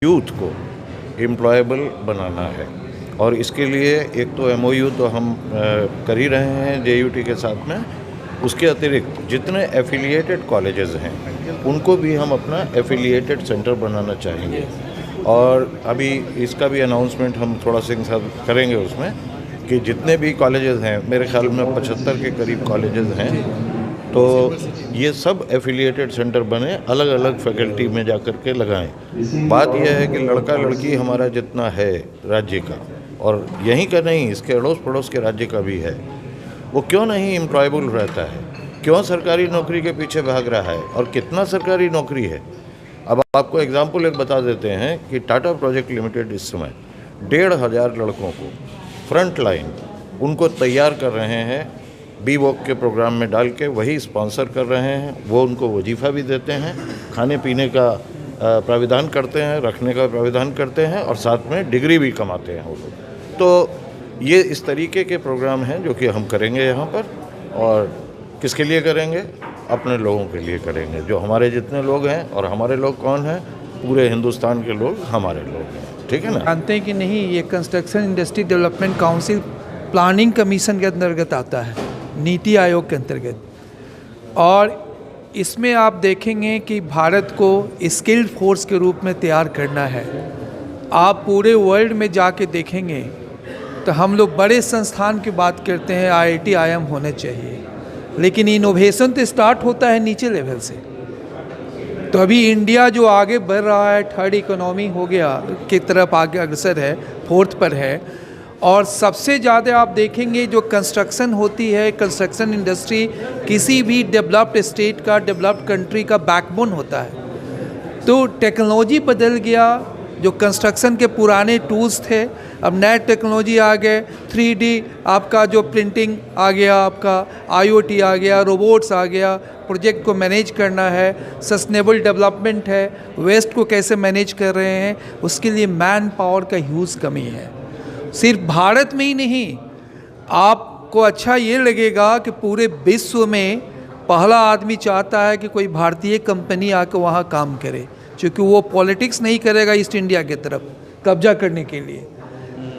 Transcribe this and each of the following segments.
Youth को employable बनाना है। और इसके लिए एक तो MOU तो हम कर ही रहे हैं JUT के साथ में। उसके अतिरिक्त जितने एफिलिएटेड कॉलेजेस हैं उनको भी हम अपना एफिलिएटेड सेंटर बनाना चाहेंगे। और अभी इसका भी अनाउंसमेंट हम थोड़ा सिंह साहब करेंगे उसमें कि जितने भी कॉलेजेस हैं, मेरे ख्याल में 75 के करीब कॉलेजेस हैं, तो ये सब एफिलिएटेड सेंटर बने, अलग अलग फैकल्टी में जा कर के लगाएं। बात यह है कि लड़का लड़की हमारा जितना है राज्य का, और यहीं का नहीं, इसके अड़ोस पड़ोस के राज्य का भी है, वो क्यों नहीं एम्प्लॉयबल रहता है, क्यों सरकारी नौकरी के पीछे भाग रहा है, और कितना सरकारी नौकरी है। अब आपको एग्जाम्पल एक बता देते हैं कि टाटा प्रोजेक्ट लिमिटेड इस समय 1,500 लड़कों को फ्रंट लाइन उनको तैयार कर रहे हैं, BVOC के प्रोग्राम में डाल के वही स्पॉन्सर कर रहे हैं। वो उनको वजीफ़ा भी देते हैं, खाने पीने का प्राविधान करते हैं, रखने का प्राविधान करते हैं, और साथ में डिग्री भी कमाते हैं वो लोग। तो ये इस तरीके के प्रोग्राम हैं जो कि हम करेंगे यहाँ पर। और किसके लिए करेंगे? अपने लोगों के लिए करेंगे, जो हमारे जितने लोग हैं। और हमारे लोग कौन हैं? पूरे हिंदुस्तान के लोग हमारे लोग हैं, ठीक है ना। जानते हैं कि नहीं, ये construction industry development council planning commission के अंतर्गत आता है, नीति आयोग के अंतर्गत। और इसमें आप देखेंगे कि भारत को स्किल्ड फोर्स के रूप में तैयार करना है। आप पूरे वर्ल्ड में जाके देखेंगे तो हम लोग बड़े संस्थान की बात करते हैं, IIT IIM होने चाहिए, लेकिन इनोवेशन तो स्टार्ट होता है नीचे लेवल से। तो अभी इंडिया जो आगे बढ़ रहा है, थर्ड इकोनॉमी हो गया की तरफ आगे अग्रसर है, 4th पर है। और सबसे ज़्यादा आप देखेंगे जो कंस्ट्रक्शन होती है, कंस्ट्रक्शन इंडस्ट्री किसी भी डेवलप्ड स्टेट का, डेवलप्ड कंट्री का बैकबोन होता है। तो टेक्नोलॉजी बदल गया, जो कंस्ट्रक्शन के पुराने टूल्स थे अब नए टेक्नोलॉजी आ गए, 3D आपका जो प्रिंटिंग आ गया, आपका IoT आ गया, रोबोट्स आ गया, प्रोजेक्ट को मैनेज करना है, सस्टेनेबल डेवलपमेंट है, वेस्ट को कैसे मैनेज कर रहे हैं, उसके लिए मैन पावर का ह्यूज कमी है। सिर्फ भारत में ही नहीं, आपको अच्छा ये लगेगा कि पूरे विश्व में पहला आदमी चाहता है कि कोई भारतीय कंपनी आकर वहाँ काम करे, क्योंकि वो पॉलिटिक्स नहीं करेगा ईस्ट इंडिया की तरफ कब्जा करने के लिए।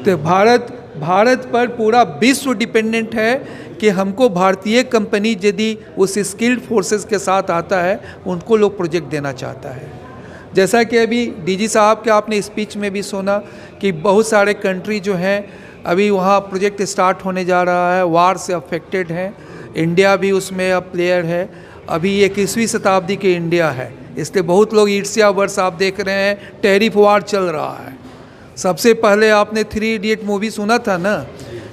तो भारत पर पूरा विश्व डिपेंडेंट है कि हमको भारतीय कंपनी यदि उस स्किल्ड फोर्सेस के साथ आता है, उनको लोग प्रोजेक्ट देना चाहता है। जैसा कि अभी DG साहब के आपने स्पीच में भी सुना कि बहुत सारे कंट्री जो हैं अभी वहाँ प्रोजेक्ट स्टार्ट होने जा रहा है, वार से अफेक्टेड हैं, इंडिया भी उसमें अब प्लेयर है। अभी 21वीं शताब्दी के इंडिया है, इसलिए बहुत लोग ईर्ष्यावर्ष आप देख रहे हैं, टैरिफ वार चल रहा है। सबसे पहले आपने 3 इडियट मूवी सुना था ना,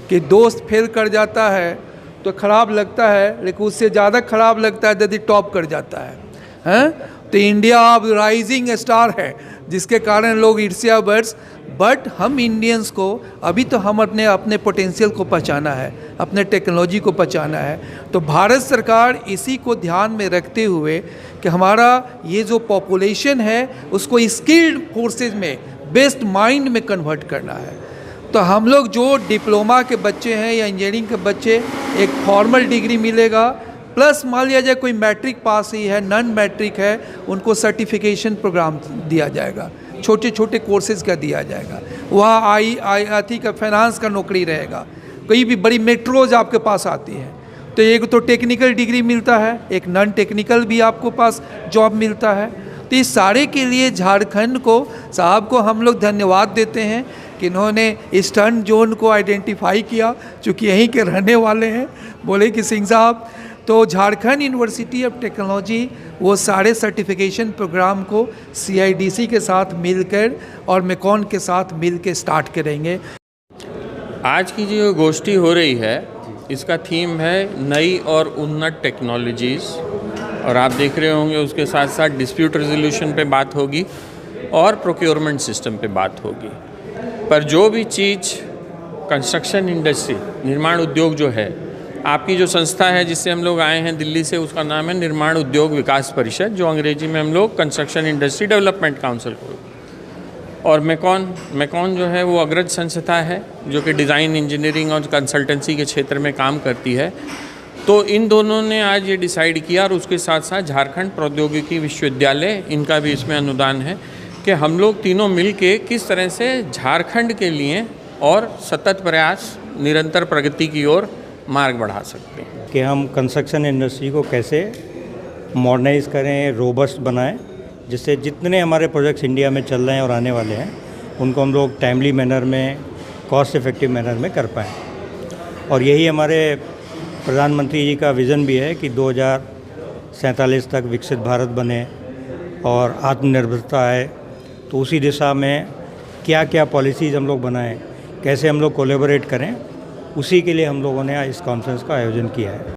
कि दोस्त फेल कर जाता है तो ख़राब लगता है, लेकिन उससे ज़्यादा ख़राब लगता है यदि टॉप कर जाता है, हैं? तो इंडिया अब राइजिंग स्टार है, जिसके कारण लोग ईर्ष्यावर्ष। बट हम इंडियंस को अभी तो हम अपने पोटेंशियल को पहचाना है, अपने टेक्नोलॉजी को पहचाना है। तो भारत सरकार इसी को ध्यान में रखते हुए कि हमारा ये जो पॉपुलेशन है उसको स्किल्ड फोर्सेज में, बेस्ट माइंड में कन्वर्ट करना है। तो हम लोग जो डिप्लोमा के बच्चे हैं या इंजीनियरिंग के बच्चे, एक फॉर्मल डिग्री मिलेगा, प्लस मान लिया जाए कोई मैट्रिक पास ही है, नॉन मैट्रिक है, उनको सर्टिफिकेशन प्रोग्राम दिया जाएगा, छोटे छोटे कोर्सेज का दिया जाएगा। वहाँ आई का फाइनेंस का नौकरी रहेगा, कोई भी बड़ी मेट्रोज आपके पास आती है तो एक तो टेक्निकल डिग्री मिलता है, एक नॉन टेक्निकल भी आपको पास जॉब मिलता है। तो इस सारे के लिए झारखंड को, साहब को हम लोग धन्यवाद देते हैं कि इन्होंने ईस्टर्न जोन को आइडेंटिफाई किया, चूँकि यहीं के रहने वाले हैं। बोले कि सिंह साहब, तो झारखंड यूनिवर्सिटी ऑफ टेक्नोलॉजी वो सारे सर्टिफिकेशन प्रोग्राम को CIDC के साथ मिलकर और मेकॉन के साथ मिलकर स्टार्ट करेंगे। आज की जो गोष्ठी हो रही है इसका थीम है नई और उन्नत टेक्नोलॉजीज़, और आप देख रहे होंगे उसके साथ साथ डिस्प्यूट रेजोल्यूशन पे बात होगी और प्रोक्योरमेंट सिस्टम पे बात होगी। पर जो भी चीज़ कंस्ट्रक्शन इंडस्ट्री, निर्माण उद्योग जो है, आपकी जो संस्था है जिससे हम लोग आए हैं दिल्ली से, उसका नाम है निर्माण उद्योग विकास परिषद, जो अंग्रेजी में हम लोग कंस्ट्रक्शन इंडस्ट्री डेवलपमेंट काउंसिल को। और मेकॉन जो है वो अग्रज संस्था है जो कि डिज़ाइन, इंजीनियरिंग और कंसल्टेंसी के क्षेत्र में काम करती है। तो इन दोनों ने आज ये डिसाइड किया, और उसके साथ साथ झारखंड प्रौद्योगिकी विश्वविद्यालय, इनका भी इसमें अनुदान है कि हम लोग तीनों मिल के किस तरह से झारखंड के लिए और सतत प्रयास निरंतर प्रगति की ओर मार्ग बढ़ा सकते हैं। कि हम कंस्ट्रक्शन इंडस्ट्री को कैसे मॉडर्नाइज करें, रोबस्ट बनाएं, जिससे जितने हमारे प्रोजेक्ट्स इंडिया में चल रहे हैं और आने वाले हैं उनको हम लोग टाइमली मैनर में, कॉस्ट इफ़ेक्टिव मैनर में कर पाएँ। और यही हमारे प्रधानमंत्री जी का विज़न भी है कि 2047 तक विकसित भारत बने और आत्मनिर्भरता आए। तो उसी दिशा में क्या क्या पॉलिसीज़ हम लोग बनाएं, कैसे हम लोग कोलैबोरेट करें, उसी के लिए हम लोगों ने इस कॉन्फ्रेंस का आयोजन किया है।